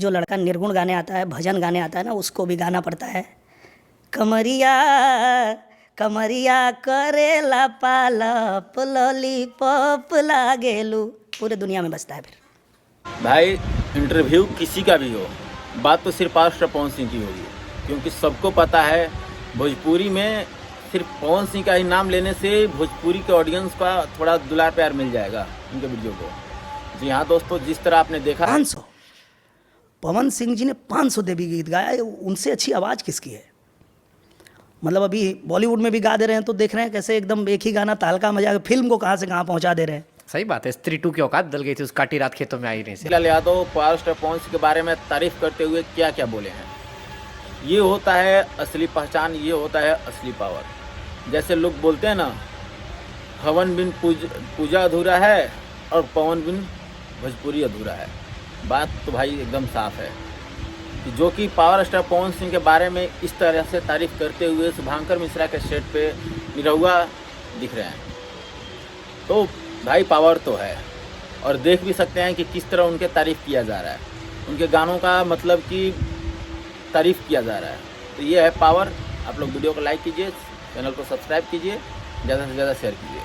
जो लड़का निर्गुण गाने आता है, भजन गाने आता है ना, उसको भी गाना पड़ता है। कमरिया कमरिया करेला पालप लॉलीपॉप लागेलू, पूरे दुनिया में बजता है। फिर भाई इंटरव्यू किसी का भी हो, बात तो सिर्फ पास्टर पवन सिंह की होगी, क्योंकि सबको पता है भोजपुरी में सिर्फ पवन सिंह का ही नाम लेने से भोजपुरी के ऑडियंस का थोड़ा दुलार प्यार मिल जाएगा उनके वीडियो को। जी हाँ दोस्तों, जिस तरह आपने देखा 500 पवन सिंह जी ने 500 देवी गीत गाया, उनसे अच्छी आवाज़ किसकी है? मतलब अभी बॉलीवुड में भी गा दे रहे हैं तो देख रहे हैं कैसे एकदम एक ही गाना तालका मजा, फिल्म को कहाँ से कहाँ पहुँचा दे रहे हैं। सही बात है, स्त्री 2 की औकात बदल गई थी, उस काटी रात खेतों में आई नहीं से। लाल यादव पास्टर पवन सिंह के बारे में तारीफ करते हुए क्या क्या बोले हैं। ये होता है असली पहचान, ये होता है असली पावर। जैसे लोग बोलते हैं ना, हवन बिन पूजा अधूरा है और पवन बिन भोजपुरी अधूरा है। बात तो भाई एकदम साफ है कि जो कि पावर स्टार पवन सिंह के बारे में इस तरह से तारीफ करते हुए शुभांकर मिश्रा के सेट पे निरहुआ दिख रहे हैं, तो भाई पावर तो है। और देख भी सकते हैं कि किस तरह उनके तारीफ़ किया जा रहा है, उनके गानों का मतलब कि तारीफ़ किया जा रहा है। तो ये है पावर। आप लोग वीडियो को लाइक कीजिए, चैनल को सब्सक्राइब कीजिए, ज़्यादा से ज़्यादा शेयर कीजिए।